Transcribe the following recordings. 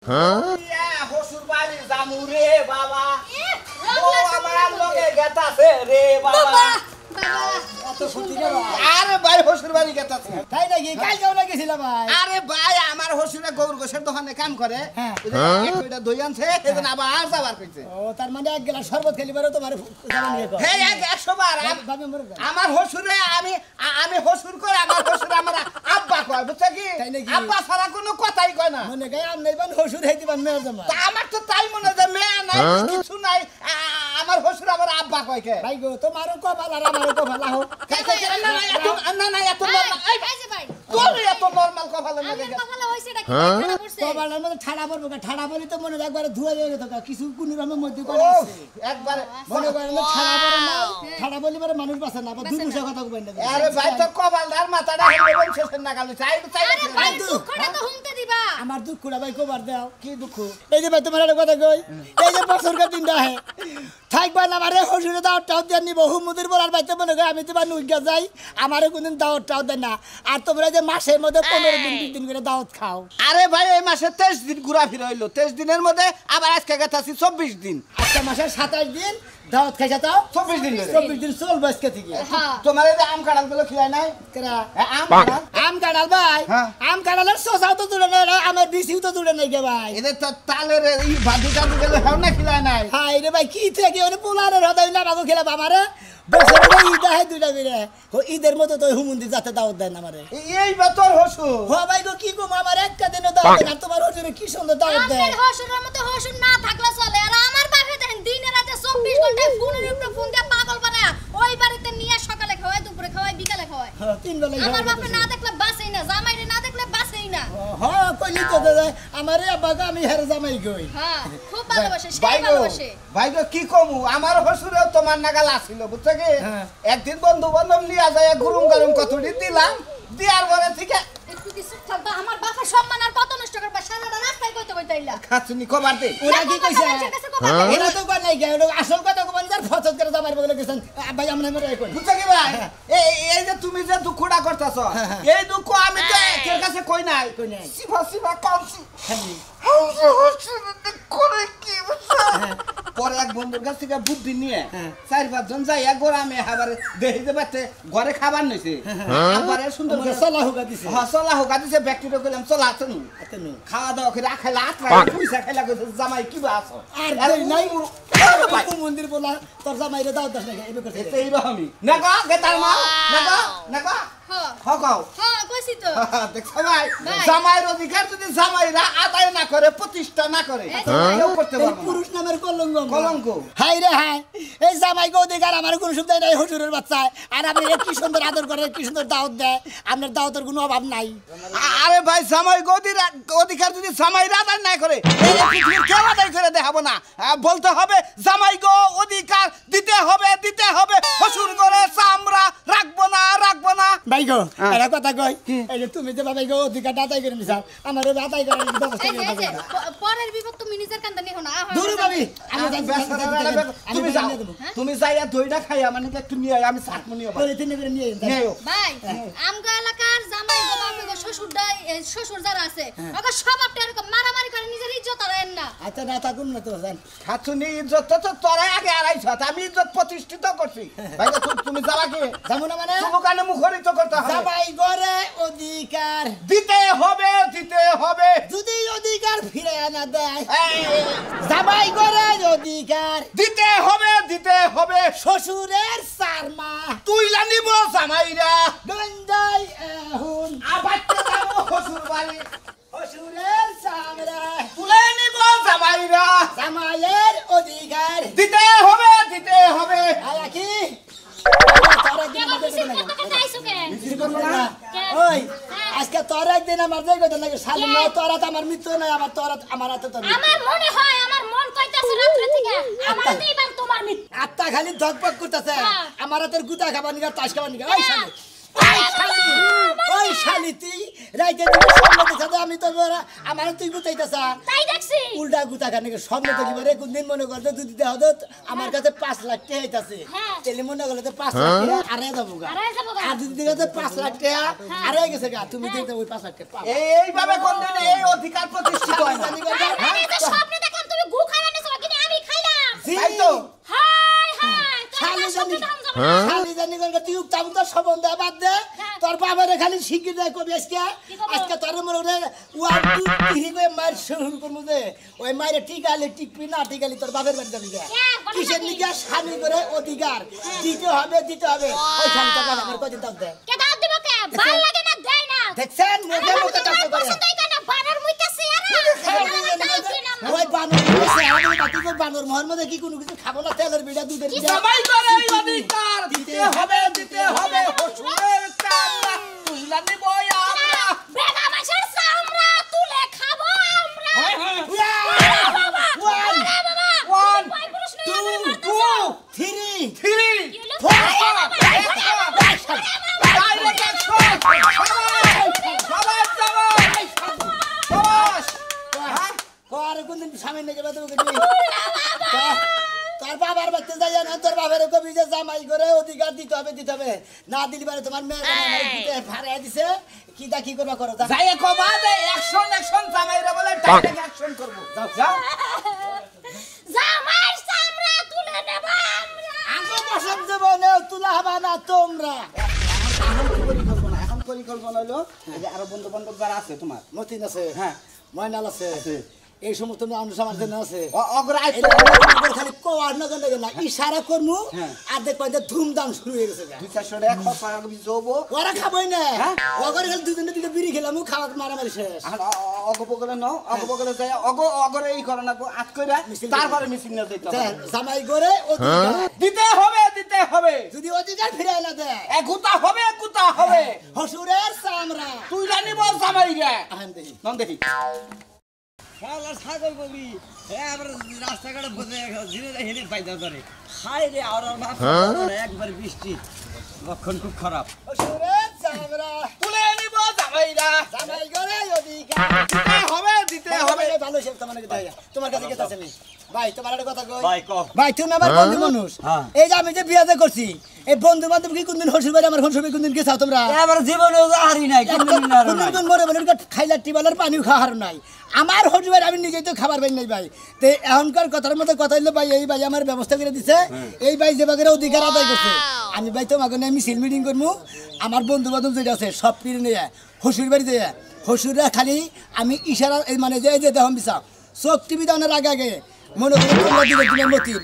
হসুর বাড়ি জামু রে বাবা, আমার লগে গেতাছে রে বাবা। আরে ভাই হসুর বাড়ি গেতাছে তাই নাকি? কালকেও না গেছিলাম ভাই। আরে ভাই আমার হসুরে গৌর গোসের দোকানে কাম করে, একটা দই আনছে এদিন আবার যাবার কইছে। ও তার মানে এক গ্লাস শরবত খেলি পারে তোমার জানা নিয়ে কর। হ্যাঁ 100 বার আমার হসুরে আমি হসুর করে আমার হসুরে আমার আব্বা কয়, বুঝছ কি? আব্বা ছাড়া কোনো কথাই কয় না। মনে গায় আমনে বান হসুর হইতে বান মেয়ে জামা। তা আমার তো তাই মনে যে মেয়ে নাই কিছু নাই, আমার হসুর আমার আব্বা কয় কে? ভাই গো তোমারও কপাল আর আমারও কপাল আহো। না এত নরমাল এই ভাই ভাই তোর এত নরমাল কপালে লাগে গেছে। কপালে হইছেটা কি ঠাড়া পড়ছে? কপালের মধ্যে ঠাড়া পড়বো না, ঠাড়া বলি তো মনে একবারে ধুয়া হয়ে গেছে কিছু কোন রকমের মধ্যে করে আছে। একবারে মনে করেন ঠাড়া পড়ে না, ঠাড়া বলি পারে মানুষ বাঁচে না, দুই মুশা কথা কইবেন না। আরে ভাই তোর কপালদার মাথাটা হেলবেন শেষের না গালে চাই আরে ভাই দুঃখটা তো হুমতে দিবা। আমার দুঃখটা ভাই কবার দাও। কি দুঃখ? এই যে ভাই তোমার একটা কথা কই, এই যে বছরকার দিনটা হে থাকবা না আমারে হসুরে দাওয়াতটাও দিয়ে নিব। হুমুদের বলার বাইতে মনে করি আমি তোমার নুইগা যাই, আমারে কোনদিন দাওয়াতটাও দেয় না। আর তোমরা যে মাসের মধ্যে 15 দিন 20 দিন করে দাওয়াত খাও। আরে ভাই এই মাসে 23 দিন ঘুরা ফিরে হইলো, 23 দিনের মধ্যে আবার আজকে গেতাছি 24 দিন। একটা মাসের 27 দিন দাওয়াত খাইছা তাও 24 দিন ধরে 24 দিন চলবে আজকে থেকে। তোমার এই যে আম কাঁঠাল গুলো খিলাই নাই কেরা আম কাঁঠাল? আম কাঁঠাল ভাই, আম কাঁঠালের শসাও তো জুড়ে নাই, আমার বিসিও তো জুড়ে নাই গে ভাই। এদের তো তালের এই ভাদু টাদু গেলে হাও না খিলাই নাই। হাই রে ভাই কি থেকে ওরে পোলারের হদাই না বাবু খেলা আমারে বছরে ঈদ আহে দুইটা করে ও ঈদের মতো তো হুমুন্দি যাতে দাওয়াত দেন আমারে। এই বছর হসু হ্যাঁ ভাই গো কি গো আমার একটা দিনও দাওয়াত দেন, তোমার হসুরে কি সুন্দর দাওয়াত দেন। আপনার হসুরের মতো হসুর না থাকলে চলে। আর আমার বাপে দেখেন দিনে রাতে 24 ঘন্টা ফোনের উপরে ফোন দিয়ে পাগল বানায়। ওই বাড়িতে নিয়ে সকালে খাওয়ায়, দুপুরে খাওয়ায়, বিকালে খাওয়ায়। হ্যাঁ তিন বেলা আমার বাপে না দেখলে বাসেই না, জামাইরে না দেখলে বাসেই না। হ্যাঁ কইলি তো দাদা আমারে আব্বাকে আমি হেরে জামাই কই। হ্যাঁ খুব ভালোবাসে, সেই ভালোবাসে। ভাই গো কি কমু আমার হসুরেও তোমার নাগাল আসিল, বুঝছো কি? একদিন বন্ধু বান্ধব নিয়ে যায় গরম গরম কতটি দিলাম, দিয়ার পরে থেকে একটু কিছু থাকবা। আমার বাপের সম্মান আর কত নষ্ট করবা, সারাটা রাস্তায় কইতে কইতে আইলা। খাচ্ছনি কবার দে ওরা কি কইছে? এরা তো কই নাই গে, আসল কথা কইবেন যার ফসল করে জামাই বলে গেছেন ভাই আমরা মরে কই। বুঝছো কি ভাই? এই যে তুমি যে দুঃখটা করতেছ, এই দুঃখ আমি তো এর কাছে কই নাই। সিফা সিফা কাউছি করে কি বুঝছো? পরে এক বন্ধুর কাছ থেকে বুদ্ধি নিয়ে 4-5 জন যাই এক গোরামে আবার দেখতে পাচ্ছে ঘরে খাবার নিছে, আবার সুন্দর করে চলা হুকা দিছে। হ্যাঁ চলা হোক দিছে, ব্যক্তিটা কইলাম চলা আছেন খাওয়া দাওয়া করে খাইলা আত্রা পয়সা খাইলা কইছে জামাই কি বা আছো আর নাই মন্দির বলা তোর জামাইরে দাও দশ টাকা এবে করতে এই রকমই না গো গেতার মা না গো না গো হকাও হ্যাঁ কইছি তো। দেখছো ভাই জামাইর অধিকার যদি জামাইরা আদায় না করে, প্রতিষ্ঠা না করে, কেউ করতে পারবে না। পুরুষ নামের কলঙ্ক কলঙ্ক। হাই রে হাই এই জামাইকে অধিকার আমার কোনো সুবিধা নাই হুজুরের বাচ্চা। আর আপনি কি সুন্দর আদর করে, কি সুন্দর দাওয়াত দেয়, আপনার দাওয়াতের কোনো অভাব নাই। আরে ভাই জামাই অধিকার যদি জামাইরা আদায় না করে, এই পৃথিবীর কেউ আদায় করে দেখাবো না। বলতে হবে জামাই গো অধিকার দিতে হবে দিতে হবে, শ্বশুর করে চামড়া রাখবো না রাখবো না। ভাই গো একটা কথা কই, এই যে তুমি যে ভাই গো অধিকার আদায় করে নিছাও, আমার আদায় করার ব্যবস্থা এই করে যে দাও। পরের বিপদ তুমি নিজের কান্দা নিও না। দূর ভাবি তুমি যাও, তুমি যাইয়া দইটা খাইয়া মানে একটু নিয়ে আয়, আমি চাট মনি হবে নিয়ে ভাই আমগো এলাকার জামাই গো বাপে গো শ্বশুর যারা আছে ওকে সব আপনি এরকম মারামারি করে নিজের ইজ্জত হারায়েন না। আচ্ছা না থাকুন না তো জান খাচ্ছুনি ইজ্জত তো তোরা আগে আড়াইছ, আমি ইজ্জত প্রতিষ্ঠিত করছি। ভাই তুমি যাবা কি যাবো না মানে দোকানে মুখরিত করতে হবে। জামাই গরে অধিকার দিতে হবে দিতে হবে, যদি অধিকার ফিরে আনা দেয় জামাই গরে অধিকার দিতে হবে দিতে হবে। শ্বশুরের সারমা তুইলা নিব জামাইরা গন্ডাই এখন আবার যাবো শ্বশুর বাড়ি, শ্বশুরের সামরা তুলে নিব জামাইরা, জামাইয়ের অধিকার দিতে হবে দিতে হবে। আয়া কি ওই আজকে তোর একদিন আমার যাই কথা লাগে সামনে না, তোরা তো আমার মৃত্যু নাই, আমার তোরা আমার হাতে তো আমার মনে হয় আমার মন কইতাছে রাত্রে থেকে আমার দিবান তোমার মিত আত্মা খালি ধকপক করতেছে, আমার হাতের গুতা খাবার নিগা তাস খাবার নিগা। ওই শালি তুই রাইতে দিকে সামনে দিছাতে আমি তো আমার তুই গুতাইতেছ তাই দেখছি উল্টা গুতা কানে স্বপ্ন তো কিবারে কোনদিন মনে করতে তুই দিতে হতো আমার কাছে 5 লাখ টাকা হইতাছে তেলে মনে করলে তো 5 লাখ টাকা আরে যাবো গা আর যদি দিতে 5 লাখ টাকা আরে গেছে গা তুমি দিতে ওই 5 লাখ টাকা এইভাবে কোনদিন এই অধিকার প্রতিষ্ঠিত হয় না স্বপ্ন দেখলাম তুমি গু খাইবা না সবাই কিনে আমি খাইলাম তাই তো হাই হাই খালি জানি গঙ্গা তুই উক্তাম তো সম্বন্ধ বাদ দে তোর বাবারে খালি শিখি দেয় কবি আজকে তোর মনে করে 1 2 3 কই মার শুরু করমু দে ওই মাইরে টিকালে টিকবি না টিকালি তোর বাবার বাড়ি যাবি যা কিসের নিগা স্বামী করে অধিকার দিতে হবে ওই খানটা আমার কত দাও দে কে দাও দিব কে ভাল লাগে না দেই না দেখছেন মুখে মুখে টাকা করে পছন্দই না বানর মুইতাছে ওই বানর মুইতাছে আমি বাকি কই বানর মোহাম্মদ কি কোনো কিছু খাবো না তেলের বিড়া দুধের বিড়া জামাই করে এই অধিকার দিতে হবে শ্বশুরের চামড়া তুইলা নিব আমরা বেগা বাসার চামড়া তুলে খাবো আমরা ওয়ান 2 আর কোনদিন স্বামী নেগে বেতন তোর বাবার বাড়িতে যাই না তোর বাবার কবি যে জামাই করে অধিকার দিতে হবে না দিলি পারে তোমার মেয়ে ভাড়া দিছে কি করবা করো যাই কবা দে অ্যাকশন জামাইরা বলে ডাইরেক্ট অ্যাকশন করব যাও জামাই চামড়া তুলে নেব আমরা আঙ্গো বসব দেব না তুলা হবা না তোমরা এখন পরিকল্পনা হলো যে আরো বন্ধু বান্ধব যারা আছে তোমার মতিন আছে হ্যাঁ ময়নাল আছে এই সমস্ত মানুষ আমার জন্য আছে অগ্রাই খালি কোয়ার না না ইশারা করমু আর দেখবা যে ধুমধাম শুরু হয়ে গেছে 200 টাকা খরচ টাকা কিছু হবো ওরা খাবই না ওগরে খালি দুজনের দিকে বিড়ি খেলাম খাওয়া মারামারি শেষ অগপগলে নাও অগপগলে যাই অগরে এই করে না আট কইরা তারপরে মিছিল না দিতে হবে জামাই করে দিতে হবে যদি অধিকার ফিরাই না দেয় গুতা হবে হসুরের চামড়া তুই জানি বল জামাই রে আহেন দেখি নন দেখি শালা ছাগল বলি আবার রাস্তাঘাটে বসে জিনে হেনে পাইতে পারে হাই রে আর বাপ একবার বৃষ্টি লক্ষণ খুব খারাপ হসুরের চামড়া তুলে নিব জামাইরা জামাই করে অধিকার দিতে হবে ভালো সে তোমার কাছে গেছে আমি ভাই তোমার একটা কথা কই ভাই কও ভাই তুমি আমার বন্ধু মানুষ এই যে আমি যে বিয়াতে করছি এই বন্ধু বান্ধব কি কোনদিন হসুর বাড়ি আমার হসুর বাড়ি কোনদিন গেছো তোমরা এবার জীবনে হারি নাই কোনদিন মরে মরে খাইলা টিবালের পানিও খাওয়ার নাই আমার হসুর বাড়ি আমি নিজেই তো খাবার পাই নাই ভাই তো এখনকার কথার মতো কথা হইলো ভাই এই ভাই আমার ব্যবস্থা করে দিছে এই ভাই যে বাগের অধিকার আদায় করছে আমি ভাই তোমাকে নিয়ে মিছিল মিটিং করবো আমার বন্ধু বান্ধব যেটা আছে সব কিনে নিয়ে হসুর বাড়ি দিয়ে হসুররা খালি আমি ইশারা মানে যে দেখুন বিচার চোখ টিভি দেওয়ার আগে মনে করে মতিন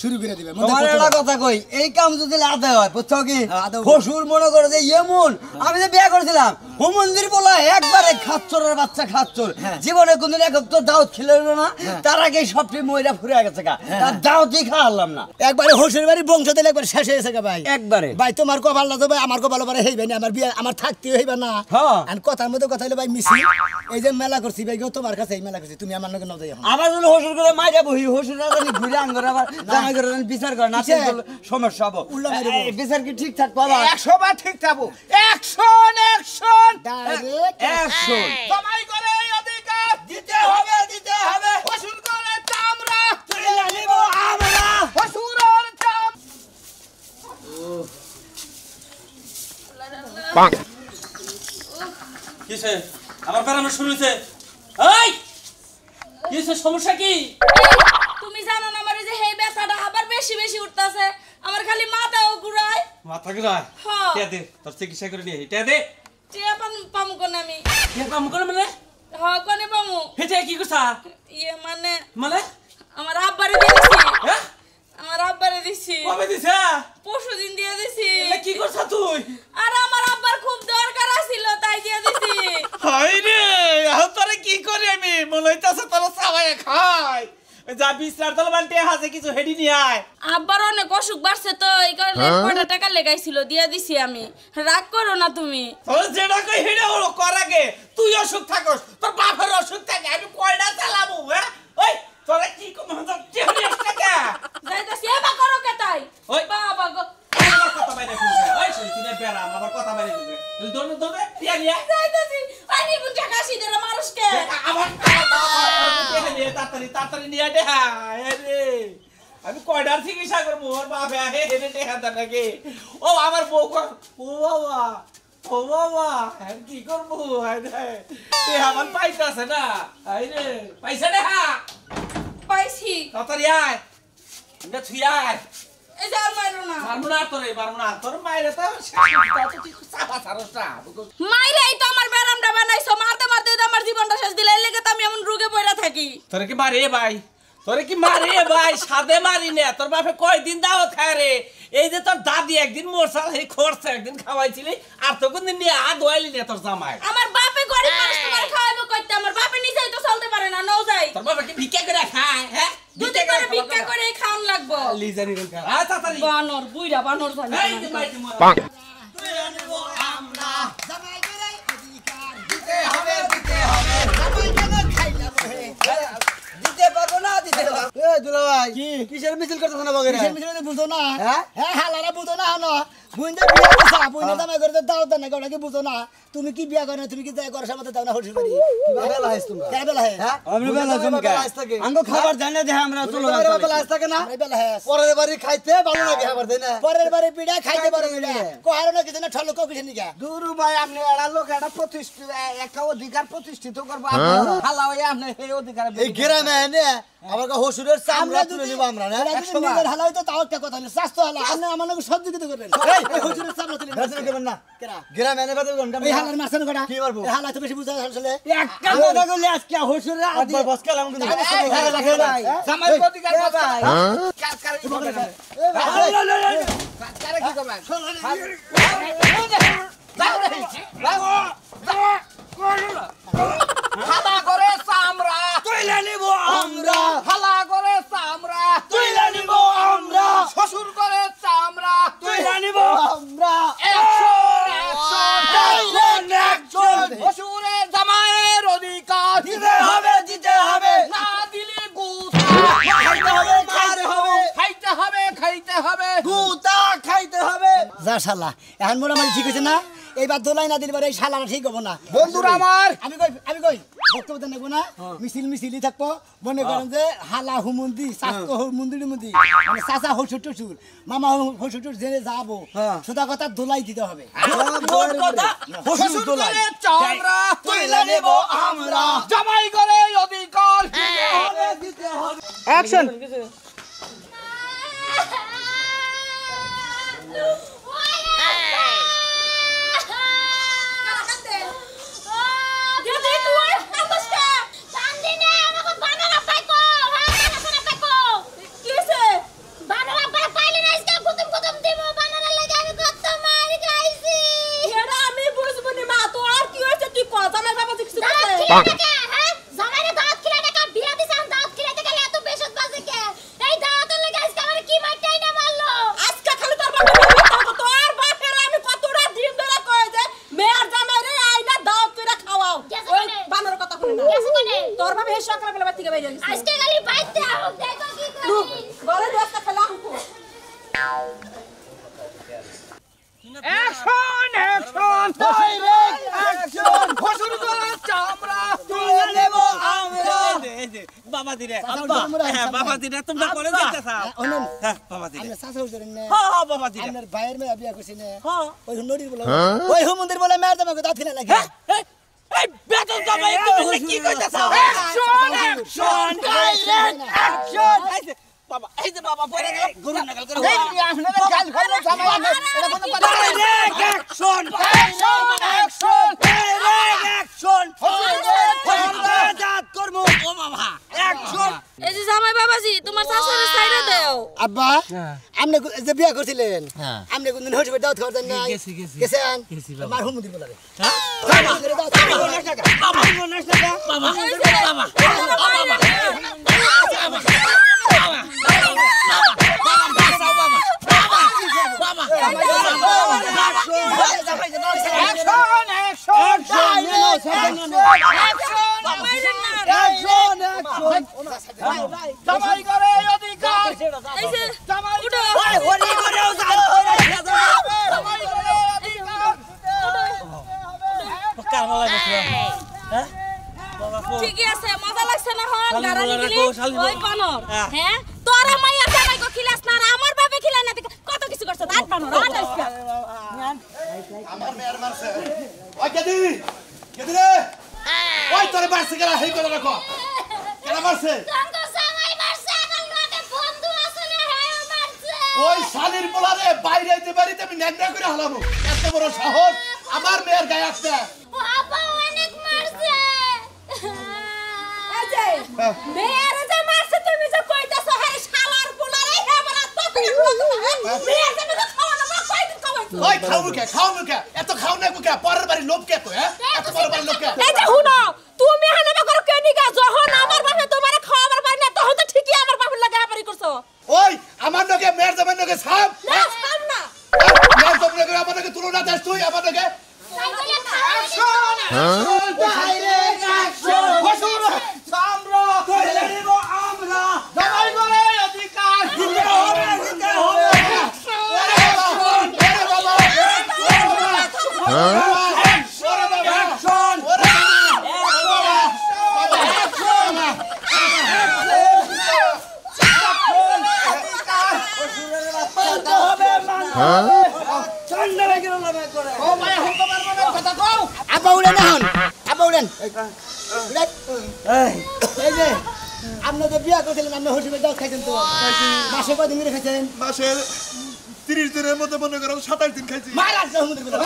শুরু করে দিবে তোমার একটা কথা কই এই কাম যদি আদায় হয় বুঝছো কি শ্বশুর মনে করে যে এমন আমি যে বিয়ে করেছিলাম হুমন্দির বলা একবারে খাচ্চরের বাচ্চা খাচ্চর জীবনে কোনদিন এক তো দাওয়াত খেলে না তার আগে সবটি ময়রা ফুরে গেছে গা তার দাওয়াতই খাওয়ালাম না একবারে হসুর বাড়ি বংশ দিলে একবার শেষ হয়ে গেছে ভাই একবারে ভাই তোমার কপাল না তো ভাই আমার কপাল পরে হইবে না আমার বিয়ে আমার থাকতে হইবে না আর কথার মধ্যে কথা হইলো ভাই মিছি এই যে মেলা করছি ভাই তোমার কাছে এই মেলা করছি তুমি আমার নাকি নাও যাই আবার যদি হসুর করে মাইরা বহি হসুর রাজানি ঘুরে আঙ্গর আবার জামাই করে বিচার করে না সমস্যা হবো বিচার কি ঠিকঠাক পাবা 100 বার ঠিক থাকবো অ্যাকশন ডাইরেক্ট অ্যাকশন জামাই করে অধিকার দিতে হবে হসুর করে চামড়া তুলে নিব আমরা হসুরের চাম কিসে আমার প্যারামেট শুরু হয়েছে এই কিসে সমস্যা কি তুমি জানো না আমার এই যে হেই ব্যথাটা আবার বেশি উঠতাছে আমার খালি মাথাও ঘুরায় মাথা ঘুরায় হ্যাঁ টিয়া দে তোর চিকিৎসা করে নিয়ে টিয়া দে টিয়া পামু কোন আমি কে কাম করে মানে হ্যাঁ কোনে পামু হেটে কি করছা ইয়ে মানে মানে আমার আব্বারে দিয়েছি হ্যাঁ আমার আব্বারে দিছি কবে দিছে পরশুদিন দিয়ে দিছি এ কি করছা তুই আর আমার আব্বার খুব দরকার ছিল তাই দিয়ে দিছি হাই রে এখন তোরে কি করি আমি মনে হইতাছে তোর সাবাই খাই যা বিছনার দল বালতি হাতে কিছু হেডি নিয়ে আয় আব্বার অনেক অসুখ বাড়ছে তো এই কারণে কয়টা টাকা লেগাইছিল দিয়ে দিছি আমি রাগ করো না তুমি তোর যেটা কই হেডে হলো কর আগে তুই অসুখ থাকস তোর বাপের অসুখ থাকে আমি কয়টা চালাবো হ্যাঁ ওই তোরা কি কম হতো চেহারা টাকা যাইতাছি এবা করো কে তাই ওই বাবা গো আমার কথা বাইরে শুনবে ওই শুনি তুই বেরা আমার কথা বাইরে শুনবে তুই দৌড়ে টিয়া নিয়ে যাইতাছি আনি বুঝা কাশি দেরা মানুষকে আমার কথা টিয়া নিয়ে তার তাড়াতাড়ি তাড়াতাড়ি নিয়ে দেখা রে আমি কয়টার চিকিৎসা করবো ওর বাপে আহে হেনে দেখা নাকি ও আমার বউ ও বাবা আমি কি করবো আমার পাইতেছে না রে পাইছে দেখা পাইছি তাড়াতাড়ি আয় এটা থুই আয় এই যে আর মাইরো না মারমু না তোর মায়ের তো চাপা সারসটা মাইরে এই তো আমার ব্যারামটা বানাইছো মারতে মারতে তো আমার জীবনটা শেষ দিলে এই লেগে তো আমি এমন রোগে পড়া থাকি তোরে কি মারে ভাই সাদে মারি না তোর বাপে কয়দিন দাওয়াত খায় রে এই যে তোর দাদি একদিন মোরসাল এই খরচা একদিন খাওয়াইছিলি আর তো কোনদিন নিয়ে দোয়াইলি না তোর জামাই আমার বাপে গরিব মানুষ তোমার খাওয়াইবো কইতে আমার বাপে নিজেই তো চলতে পারে না নও যাই তোর বাবা কি ভিক্ষা করে খায় হ্যাঁ ভিক্ষা করে খাওন লাগবো লিজানি রেল কর আ তাড়াতাড়ি বানর বুইড়া বানর জানি এই যে মাইতি মোর তুই আনিব আমরা জামাই করে অধিকার দিতে হবে জামাই কেন খাইলা বহে দিতে পারবো না দিতে পারবো এই দুলা ভাই কি? কিসের মিছিল করতেছ না বগেরা কিসের মিছিল বুঝো না হ্যাঁ? হ্যাঁ হালারা বুঝো না না বুইন্দা বিয়া করছা বুইন্দা জামাই করে দাও দেন না কেউ কি বুঝো না তুমি কি বিয়া করে তুমি কি যাই করছ আমাদের দাও না হরছি করি বেলা আইছ তোমরা কেন বেলা হে হ্যাঁ আমরা বেলা জমকা আঙ্গো খাবার জানে দে আমরা চলো বেলা আইছ থাকে না আমরা বেলা হে পরের বাড়ি খাইতে ভালো লাগে খাবার দেই না পরের বারে পিড়া খাইতে পারো না কোহারো না কিছু না ঠলক কিছু নিকা দুরু ভাই আপনি এড়া লোক এটা প্রতিষ্ঠিত একটা অধিকার প্রতিষ্ঠিত করবো হালা হয়ে আপনি এই অধিকার এই গ্রামে এনে আমার হসুরের চামড়া তুলে নিব আমরা না নিজের হালা হইতো তাও একটা কথা না স্বাস্থ্য হালা আপনি আমাকে সহযোগিতা করবেন এই হুজুরের সামনে তুলে বেতন করবেন না কেরা গ্রামে এনে বেতন করবেন এই হালার মারছেন কটা কি মারবো? এই হালা তো বেশি বুঝা আসলে একটা কথা কইলে আজকে হসুরের একবার বস খেলাম কিন্তু জামাই অধিকার ভাই কার কি করবেন কার কি করবেন হালা করে চামড়া তুইলে নিব আমরা হালা করে চামড়া তুইলে নিব আমরা শ্বশুর করে চামড়া তুইলে নিব আমরা একজন শ্বশুরের জামাইয়ের অধিকার দিতে হবে না দিলে গুতা খাইতে হবে গুতা খাইতে হবে যা শালা এখন মোটামুটি ঠিক হয়েছে না এইবার দোলাই না দিলে এই শালাটা ঠিক হবো না বন্ধুরা আমার আমি কই বক্তব্য দেন নেবো না মিছিলি থাকবো মনে করেন যে হালা হুমন্দি চাকো মন্দির মন্দির মানে চাচা হসুর টসুর মামা হসুর টসুর জেনে যাবো সোজা কথা দোলাই দিতে হবে শ্বশুর করে চামড়া তুইলে নেব আমরা জামাই করে অধিকার দিতে হবে অ্যাকশন তোর ভাবে সকালে বেলা থেকে বাইরে আজকে খালি বাইতে আও দেখো কি করি বলে দশটা খেলা হুকু অ্যাকশন ডাইরেক্ট অ্যাকশন শ্বশুর করে চামড়া তুইলে নেব আমরা বাবা দিরে আব্বা বাবা দিরে তোমরা করে যাইতাছ অনন হ্যাঁ বাবা দিরে আমরা চাচা হইছেন না হ্যাঁ বাবা দিরে আপনার ভাইয়ের মেয়ে বিয়া করছেন না হ্যাঁ ওই নদীর বলে ওই হুমন্দির বলে মেয়ের দামে দাঁত খেলা লাগে এই বেতন জামাই তুমি কি কইতাছ অ্যাকশন ডাইরেক্ট অ্যাকশন বাবা এই যে বাবা পড়ে গেল গরু নাগাল করে এই আপনাদের গাল ফলো জামাই এটা কোনো কথা না ডাইরেক্ট অ্যাকশন অ্যাকশন অ্যাকশন জাত করমু ও বাবা অ্যাকশন এই যে জামাই বাবাজি তোমার শাশুড়ি সাইডে দাও আব্বা আপনি যে বিয়া করছিলেন আপনি কোনদিন হসবে দাওয়াত খাওয়ার জন্য গেছেন আমার হুমন্দির বলে হ্যাঁ জামাই করে অধিকার এই যে জামাই উঠো হরি করেও জাত জামাই করে অধিকার কারমালা বসলাম হ্যাঁ ঠিকই আছে মজা লাগছে না হন গাড়া দিলি ওই বানর হ্যাঁ তোরা মাইয়া জামাই গো খিলাস না আর আমার বাপে খিলা না কত কিছু করছ আট বানর আট আজকে আমার মেয়ের মারছে ওই কেদি রে ওই তোরে মারছে কেন হেই কথা রাখো কেন মারছে তঙ্গ জামাই মারছে আমার লগে বন্ধু আসলে হেও মারছে ওই শালির পোলারে বাইরে আইতে বাড়িতে আমি ন্যাংরা করে হালামু এত বড় সাহস আমার মেয়ের গায়ে আসছে বাবা অনেক মারছে এই যে মেয়ের যে মারছে তুমি যে কইতাছ হ্যাঁ শালার পোলারে হে বলা তো মেয়ের যে তো খাওয়া না কয়দিন খাওয়াইছো ওই খাও মুখে এত খাও না মুখে পরের বাড়ি লোভ কে তো হ্যাঁ এত বড় বাড়ি লোভ কে এই যে হুনো তুমি হানাবা করো কেনিকা যখন আমার বাপে তোমারে খাওয়াবার পাই না তখন তো ঠিকই আমার বাপের লাগে হাবারি করছো ওই আমার লগে মেয়ের জামাই লগে সাপ না সাম না মেয়ের জামাই লগে আমার লগে তুলনা দেস তুই আমার লগে তাই বলে খাওয়া ডাইরেক্ট অ্যাকশন হসুর সামরা কইলে নিব আমরা জামাই করে অধিকার দিতে হবে আব্বা উড়েন এখন আব্বা উড়েন এই যে আপনাদের বিয়া করছিলেন আপনি হোটেলে দাওয়াত খাইছেন তো মাসে কয়দিন ধরে খাইছেন মাসের 30 দিনের মধ্যে মনে করো 27 দিন খাইছি মারা সমুদ্রের কথা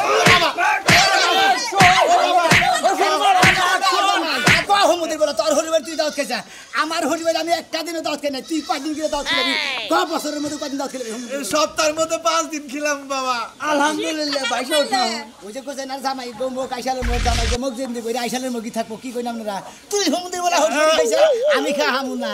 সমুদ্রের বলা তোর হরিবার তুই দাওয়াত খাইছা আমার হরিবার আমি একটা দিনও দাওয়াত খাই না তুই 5 দিন করে দাওয়াত খেলাবি ক বছরের মধ্যে কদিন দাওয়াত খেলাবি সপ্তাহের মধ্যে 5 দিন খেলাম বাবা আলহামদুলিল্লাহ বাইশে উঠলাম ওই যে কোথায় না জামাই গো মোক আইসালের মোক জামাই গো মোক যেমনি করে আইসালের মগি থাকবো কি কই না আপনারা তুই সমুদ্রের বলা হরিবার খাইছা আমি খা হামু না